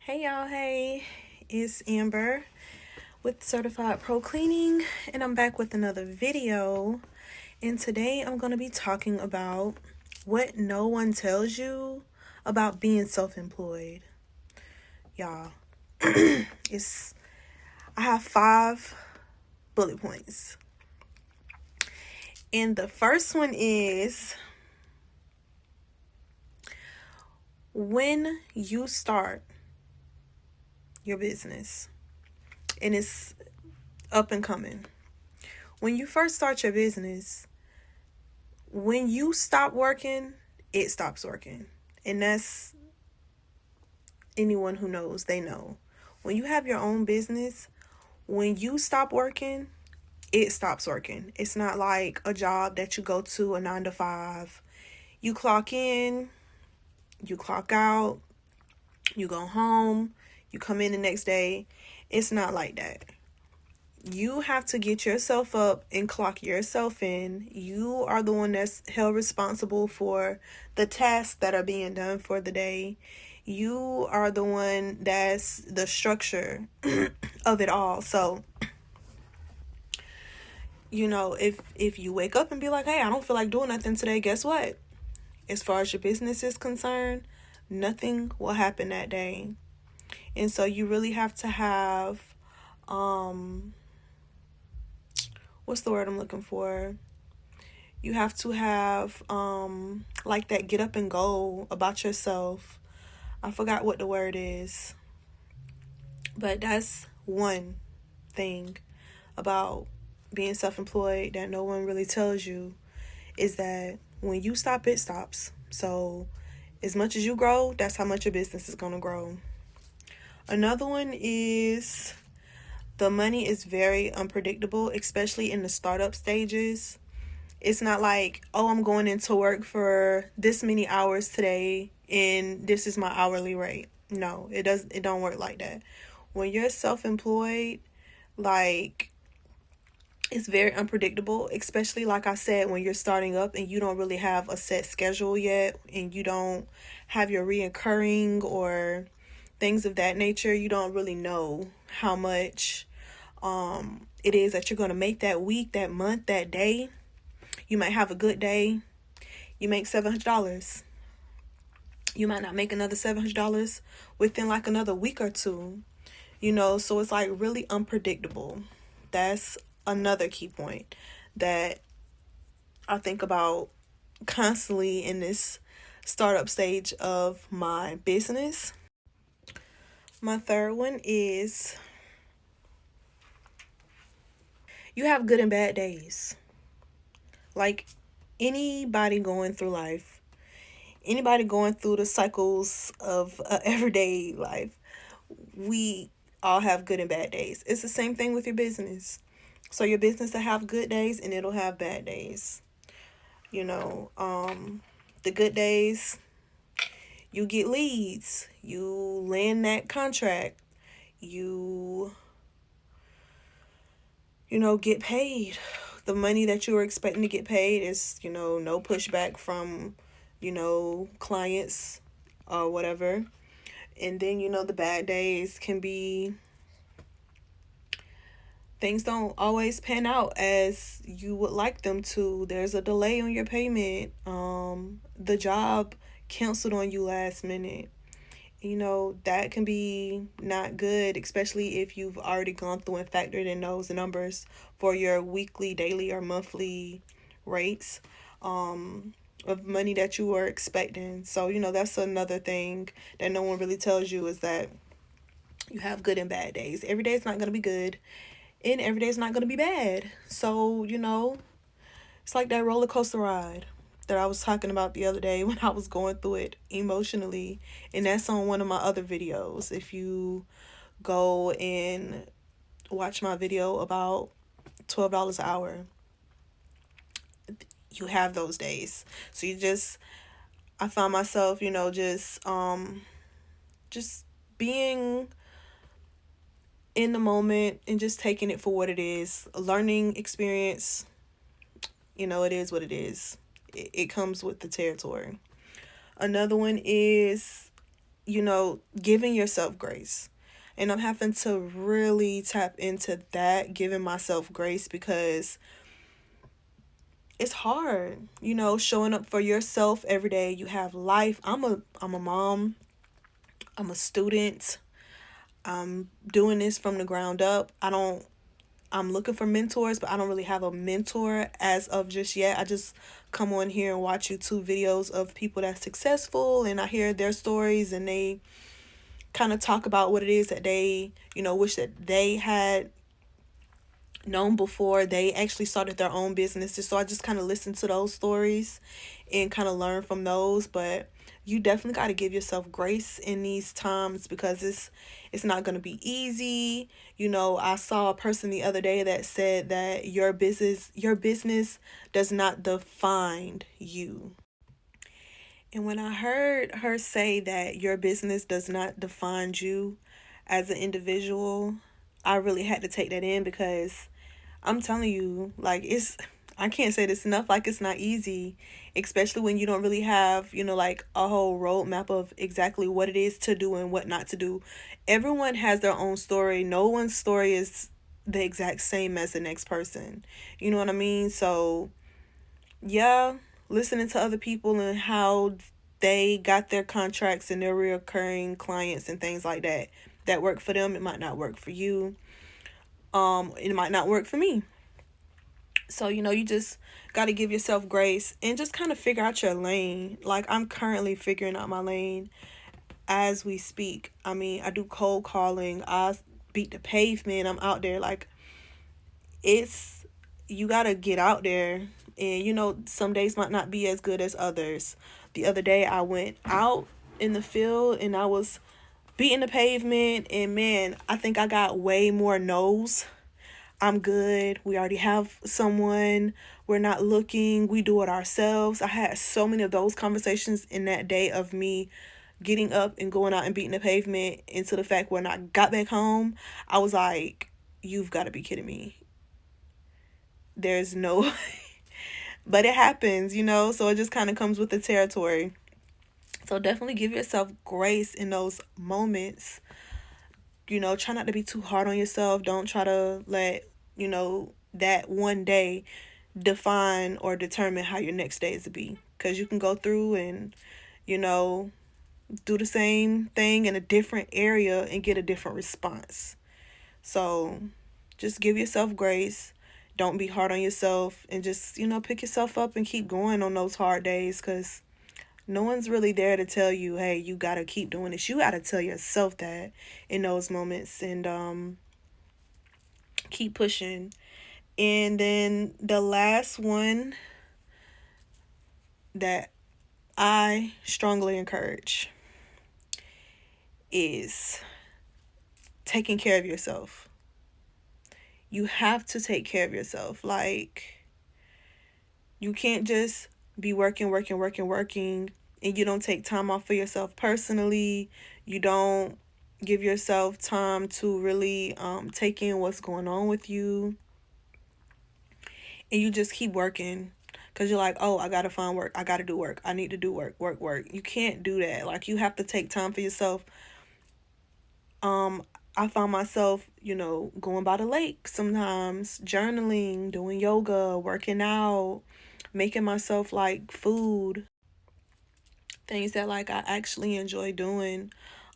Hey y'all, hey, it's Amber with Certified Pro Cleaning, and I'm back with another video. And today I'm going to be talking about what no one tells you about being self-employed. Y'all, it's I have 5 bullet points. And the first one is when you start your business and it's up and coming. When you first start your business, when you stop working, it stops working. And that's anyone who knows, they know. When you have your own business, when you stop working, it stops working. It's not like a job that you go to, a 9 to 5. You clock in, you clock out, you go home, you come in the next day. It's not like that. You have to get yourself up and clock yourself in. You are the one that's held responsible for the tasks that are being done for the day. You are the one that's the structure of it all. So, if you wake up and be like, hey, I don't feel like doing nothing today, guess what? As far as your business is concerned, nothing will happen that day. And so you really have to have, what's the word I'm looking for? You have to have, like that get up and go about yourself. I forgot what the word is. But that's one thing about being self-employed that no one really tells you, is that when you stop, it stops. So as much as you grow, that's how much your business is going to grow. Another one is the money is very unpredictable, especially in the startup stages. It's not like, oh, I'm going into work for this many hours today and this is my hourly rate. No, it don't work like that. When you're self-employed, like, it's very unpredictable, especially like I said, when you're starting up and you don't really have a set schedule yet and you don't have your reoccurring or things of that nature. You don't really know how much it is that you're going to make that week, that month, that day. You might have a good day. You make $700. You might not make another $700 within like another week or two. So it's like really unpredictable. That's another key point that I think about constantly in this startup stage of my business. My third one is you have good and bad days. Like anybody going through life, anybody going through the cycles of everyday life, we all have good and bad days. It's the same thing with your business. So your business will have good days and it'll have bad days. The good days, you get leads, you land that contract, you get paid. The money that you were expecting to get paid is, no pushback from, clients or whatever. And then, the bad days can be things don't always pan out as you would like them to. There's a delay on your payment. The job canceled on you last minute. That can be not good, especially if you've already gone through and factored in those numbers for your weekly, daily, or monthly rates of money that you were expecting. So, that's another thing that no one really tells you, is that you have good and bad days. Every day is not going to be good, and every day is not going to be bad. So, it's like that roller coaster ride that I was talking about the other day when I was going through it emotionally. And that's on one of my other videos. If you go and watch my video about $12 an hour, you have those days. So I found myself, just being in the moment and just taking it for what it is. A learning experience, it is what it is. It comes with the territory. Another one is giving yourself grace. And I'm having to really tap into that, giving myself grace, because it's hard, showing up for yourself every day. You have life. I'm a mom. I'm a student. I'm doing this from the ground up. I'm looking for mentors, but I don't really have a mentor as of just yet. I just come on here and watch YouTube videos of people that's successful, and I hear their stories, and they kind of talk about what it is that they, wish that they had known before they actually started their own businesses. So I just kind of listen to those stories and kind of learn from those. But you definitely got to give yourself grace in these times, because it's not going to be easy. I saw a person the other day that said that your business does not define you. And when I heard her say that your business does not define you as an individual, I really had to take that in, because I'm telling you, like, I can't say this enough, like, it's not easy, especially when you don't really have, like, a whole roadmap of exactly what it is to do and what not to do. Everyone has their own story. No one's story is the exact same as the next person. You know what I mean? So, yeah, listening to other people and how they got their contracts and their recurring clients and things like that work for them, it might not work for you. It might not work for me. So, you just got to give yourself grace and just kind of figure out your lane. Like, I'm currently figuring out my lane as we speak. I mean, I do cold calling, I beat the pavement, I'm out there. Like, it's, you got to get out there. And, some days might not be as good as others. The other day, I went out in the field and I was beating the pavement, and man, I think I got way more no's. I'm good. We already have someone. We're not looking. We do it ourselves. I had so many of those conversations in that day of me getting up and going out and beating the pavement, into the fact when I got back home, I was like, you've got to be kidding me. There's no, but it happens, so it just kind of comes with the territory. So definitely give yourself grace in those moments. Try not to be too hard on yourself. Don't try to let, that one day define or determine how your next day is to be. Because you can go through and, you know, do the same thing in a different area and get a different response. So just give yourself grace. Don't be hard on yourself, and just, pick yourself up and keep going on those hard days, because no one's really there to tell you, hey, you got to keep doing this. You got to tell yourself that in those moments, and keep pushing. And then the last one that I strongly encourage is taking care of yourself. You have to take care of yourself. Like, you can't just be working, and you don't take time off for yourself personally. You don't give yourself time to really take in what's going on with you. And you just keep working, because you're like, oh, I gotta find work, I gotta do work, I need to do work. You can't do that. Like, you have to take time for yourself. I find myself, going by the lake sometimes, journaling, doing yoga, working out, making myself like food, things that like I actually enjoy doing,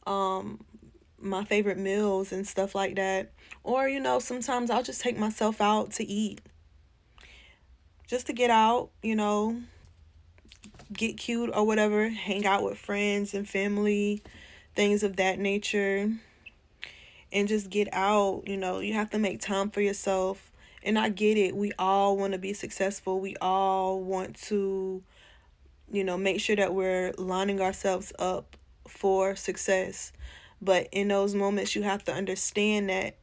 my favorite meals and stuff like that. Or, sometimes I'll just take myself out to eat, just to get out, get cute or whatever, hang out with friends and family, things of that nature, and just get out. You have to make time for yourself. And I get it. We all want to be successful. We all want to, make sure that we're lining ourselves up for success. But in those moments, you have to understand that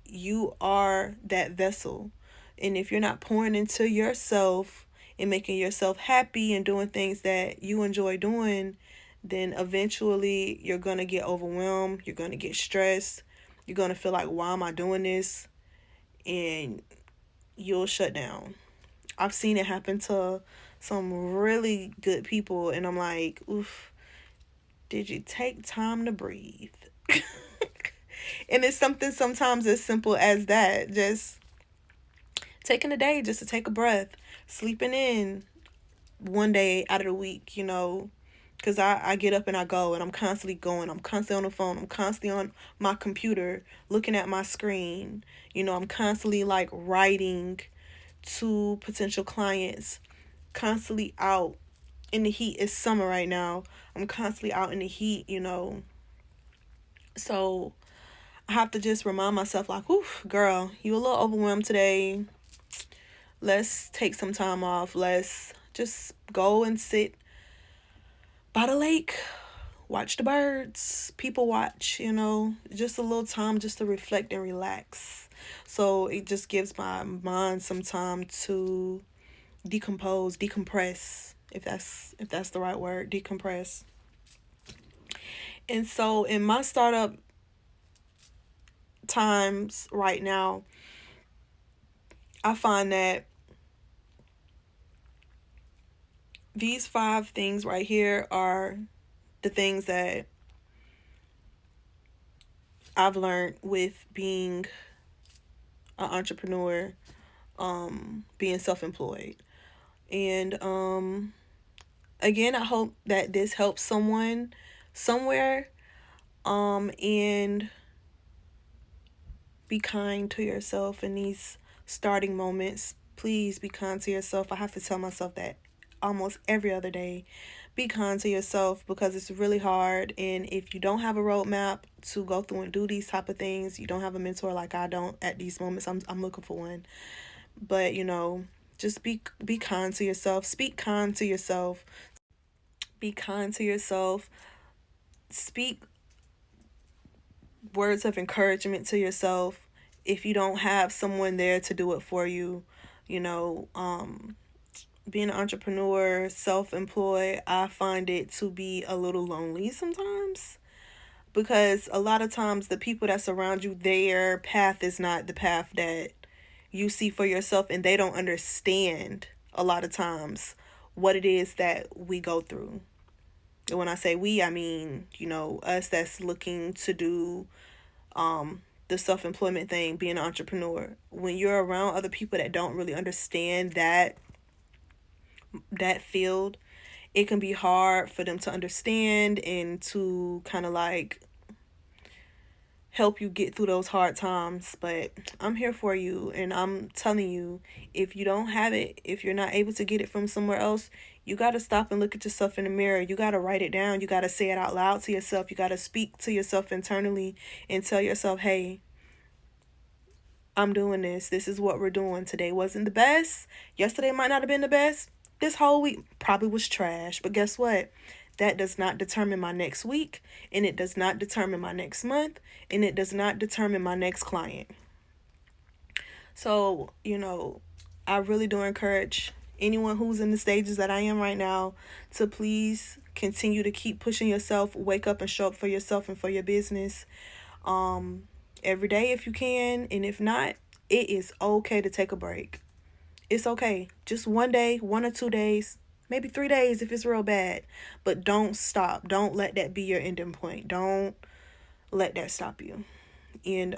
you are that vessel. And if you're not pouring into yourself and making yourself happy and doing things that you enjoy doing, then eventually you're going to get overwhelmed. You're going to get stressed. You're going to feel like, why am I doing this? And you'll shut down. I've seen it happen to some really good people, and I'm like, oof, Did you take time to breathe? And it's something sometimes as simple as that. Just taking a day just to take a breath, sleeping in one day out of the week, because I get up and I go and I'm constantly going. I'm constantly on the phone. I'm constantly on my computer looking at my screen. I'm constantly like writing to potential clients, constantly out in the heat. It's summer right now. I'm constantly out in the heat, So I have to just remind myself, like, whew, girl, you a little overwhelmed today. Let's take some time off. Let's just go and sit by the lake, watch the birds, people watch, just a little time just to reflect and relax. So it just gives my mind some time to decompress, if that's the right word, decompress. And so in my startup times right now, I find that these 5 things right here are the things that I've learned with being an entrepreneur, being self-employed. And again, I hope that this helps someone somewhere. And be kind to yourself in these starting moments. Please be kind to yourself. I have to tell myself that almost every other day. Be kind to yourself, because it's really hard. And if you don't have a roadmap to go through and do these type of things, you don't have a mentor like I don't at these moments. I'm looking for one. But just be kind to yourself. Speak kind to yourself. Be kind to yourself. Speak words of encouragement to yourself. If you don't have someone there to do it for you, being an entrepreneur, self-employed, I find it to be a little lonely sometimes, because a lot of times the people that surround you, their path is not the path that you see for yourself, and they don't understand a lot of times what it is that we go through. And when I say we, I mean, us that's looking to do the self-employment thing, being an entrepreneur. When you're around other people that don't really understand that field, it can be hard for them to understand and to kind of like help you get through those hard times. But I'm here for you, and I'm telling you, if you don't have it, if you're not able to get it from somewhere else, you got to stop and look at yourself in the mirror. You got to write it down. You got to say it out loud to yourself. You got to speak to yourself internally and tell yourself, hey, I'm doing this. This is what we're doing. Today wasn't the best. Yesterday might not have been the best. This whole week probably was trash. But guess what? That does not determine my next week, and it does not determine my next month, and it does not determine my next client. So, I really do encourage anyone who's in the stages that I am right now to please continue to keep pushing yourself, wake up and show up for yourself and for your business every day if you can. And if not, it is okay to take a break. It's okay. Just one day, 1 or 2 days, maybe 3 days if it's real bad. But don't stop. Don't let that be your ending point. Don't let that stop you. And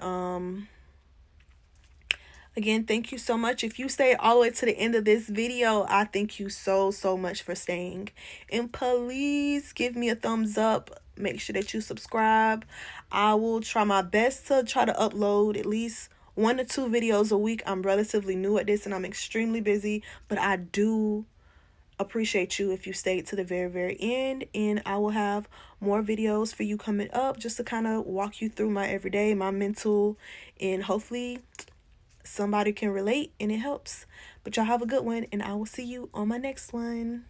again, thank you so much. If you stay all the way to the end of this video, I thank you so much for staying. And please give me a thumbs up. Make sure that you subscribe. I will try my best to try to upload at least 1 to 2 videos a week. I'm relatively new at this and I'm extremely busy, but I do appreciate you if you stayed to the very end, and I will have more videos for you coming up just to kind of walk you through my everyday, my mental, and hopefully somebody can relate and it helps. But y'all have a good one, and I will see you on my next one.